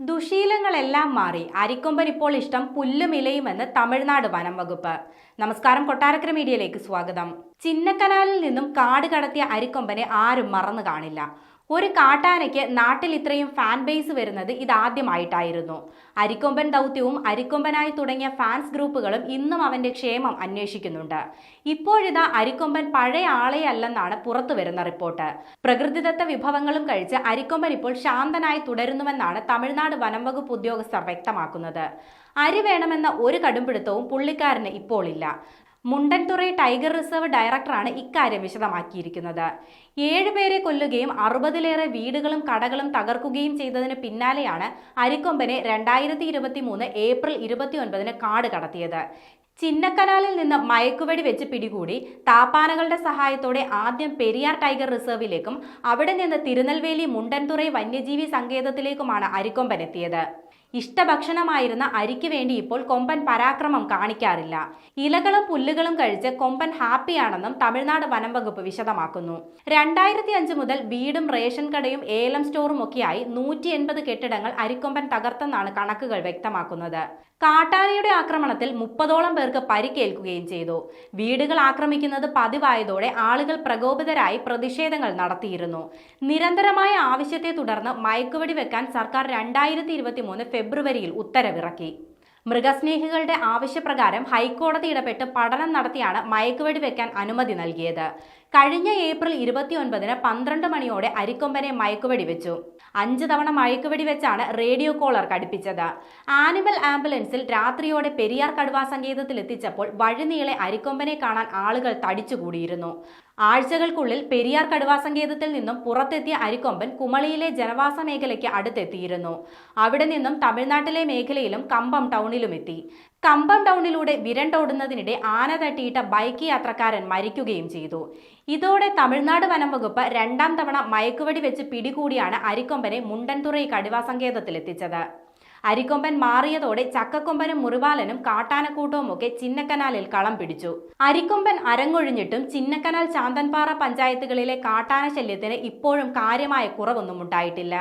ദുശീലങ്ങളെല്ലാം മാറി അരിക്കൊമ്പൻ ഇപ്പോൾ ഇഷ്ടം പുല്ലും ഇലയുമെന്ന് തമിഴ്നാട് വനം വകുപ്പ്. നമസ്കാരം, കൊട്ടാരക്കര മീഡിയയിലേക്ക് സ്വാഗതം. ചിന്നക്കനാലിൽ നിന്നും കാട് കടത്തിയ അരിക്കൊമ്പനെ ആരും മറന്നു കാണില്ല. ഒരു കാട്ടാനയ്ക്ക് നാട്ടിൽ ഇത്രയും ഫാൻ ബേസ് വരുന്നത് ഇതാദ്യമായിട്ടായിരുന്നു. അരിക്കൊമ്പൻ ദൗത്യവും അരിക്കൊമ്പനായി തുടങ്ങിയ ഫാൻസ് ഗ്രൂപ്പുകളും ഇന്നും അവന്റെ ക്ഷേമം അന്വേഷിക്കുന്നുണ്ട്. ഇപ്പോഴിതാ അരിക്കൊമ്പൻ പഴയ ആളെ അല്ലെന്നാണ് പുറത്തു വരുന്ന റിപ്പോർട്ട്. പ്രകൃതിദത്ത വിഭവങ്ങളും കഴിച്ച് അരിക്കൊമ്പൻ ഇപ്പോൾ ശാന്തനായി തുടരുന്നുവെന്നാണ് തമിഴ്നാട് വനം വകുപ്പ് ഉദ്യോഗസ്ഥർ വ്യക്തമാക്കുന്നത്. അരി വേണമെന്ന ഒരു കടുംപിടുത്തവും പുള്ളിക്കാരന് ഇപ്പോൾ ഇല്ല. മുണ്ടൻതുറൈ ടൈഗർ റിസർവ് ഡയറക്ടറാണ് ഇക്കാര്യം വിശദമാക്കിയിരിക്കുന്നത്. 7 പേരെ കൊല്ലുകയും 60-ലേറെ വീടുകളും കടകളും തകർക്കുകയും ചെയ്തതിന് പിന്നാലെയാണ് അരിക്കൊമ്പനെ 2023 ഏപ്രിൽ 29 കാട് കടത്തിയത്. ചിന്നക്കനാലിൽ നിന്ന് മയക്കുവെടി വെച്ച് പിടികൂടി താപ്പാനകളുടെ സഹായത്തോടെ ആദ്യം പെരിയാർ ടൈഗർ റിസർവിലേക്കും അവിടെ നിന്ന് തിരുനെൽവേലി മുണ്ടൻതുറൈ വന്യജീവി സങ്കേതത്തിലേക്കുമാണ് അരിക്കൊമ്പൻ എത്തിയത്. ഇഷ്ടഭക്ഷണമായിരുന്ന അരിക്ക് വേണ്ടി ഇപ്പോൾ കൊമ്പൻ പരാക്രമം കാണിക്കാറില്ല. ഇലകളും പുല്ലുകളും കഴിച്ച് കൊമ്പൻ ഹാപ്പിയാണെന്നും തമിഴ്നാട് വനം വകുപ്പ് വിശദമാക്കുന്നു. 2005 മുതൽ വീടും റേഷൻ കടയും ഏലം സ്റ്റോറും ഒക്കെയായി 180 കെട്ടിടങ്ങൾ അരിക്കൊമ്പൻ തകർത്തെന്നാണ് കണക്കുകൾ വ്യക്തമാക്കുന്നത്. കാട്ടാനയുടെ ആക്രമണത്തിൽ 30ഓളം പേർക്ക് പരിക്കേൽക്കുകയും ചെയ്തു. വീടുകൾ ആക്രമിക്കുന്നത് പതിവായതോടെ ആളുകൾ പ്രകോപിതരായി പ്രതിഷേധങ്ങൾ നടത്തിയിരുന്നു. നിരന്തരമായ ആവശ്യത്തെ തുടർന്ന് മയക്കുവെടി വെക്കാൻ സർക്കാർ 2023 ഫെബ്രുവരിയിൽ ഉത്തരവിറക്കി. മൃഗസ്നേഹികളുടെ ആവശ്യപ്രകാരം ഹൈക്കോടതി ഇടപെട്ട് പഠനം നടത്തിയാണ് മയക്കുവെടി വെക്കാൻ അനുമതി നൽകിയത്. കഴിഞ്ഞ ഏപ്രിൽ 29 12 മണിയോടെ അരിക്കൊമ്പനെ മയക്കുവെടി വെച്ചു. 5 തവണ മയക്കുവെടി വെച്ചാണ് റേഡിയോ കോളർ ഘടിപ്പിച്ചത്. ആനിമൽ ആംബുലൻസിൽ രാത്രിയോടെ പെരിയാർ കടുവാ സങ്കേതത്തിൽ എത്തിച്ചപ്പോൾ വഴിനീളെ അരിക്കൊമ്പനെ കാണാൻ ആളുകൾ തടിച്ചുകൂടിയിരുന്നു. ആഴ്ചകൾക്കുള്ളിൽ പെരിയാർ കടുവാ സങ്കേതത്തിൽ നിന്നും പുറത്തെത്തിയ അരിക്കൊമ്പൻ കുമളിയിലെ ജനവാസ മേഖലയ്ക്ക് അടുത്തെത്തിയിരുന്നു. അവിടെ നിന്നും തമിഴ്നാട്ടിലെ മേഖലയിലും കമ്പം ടൗണിലും എത്തി. കമ്പം ടൗണിലൂടെ വിരണ്ടോടുന്നതിനിടെ ആന തട്ടിയിട്ട ബൈക്ക് യാത്രക്കാരൻ മരിക്കുകയും ചെയ്തു. ഇതോടെ തമിഴ്നാട് വനം വകുപ്പ് 2ാം തവണ മയക്കുവെടി വെച്ച് പിടികൂടിയാണ് അരിക്കൊമ്പനെ മുണ്ടൻതുറൈ കടുവാ സങ്കേതത്തിലെത്തിച്ചത്. അരിക്കൊമ്പൻ മാറിയതോടെ ചക്കക്കൊമ്പനും മുറിവാലനും കാട്ടാനക്കൂട്ടവും ഒക്കെ ചിന്നക്കനാലിൽ കളം പിടിച്ചു. അരിക്കൊമ്പൻ അരങ്ങൊഴിഞ്ഞിട്ടും ചിന്നക്കനാൽ ചാന്തൻപാറ പഞ്ചായത്തുകളിലെ കാട്ടാന ശല്യത്തിന് ഇപ്പോഴും കാര്യമായ കുറവൊന്നും ഉണ്ടായിട്ടില്ല.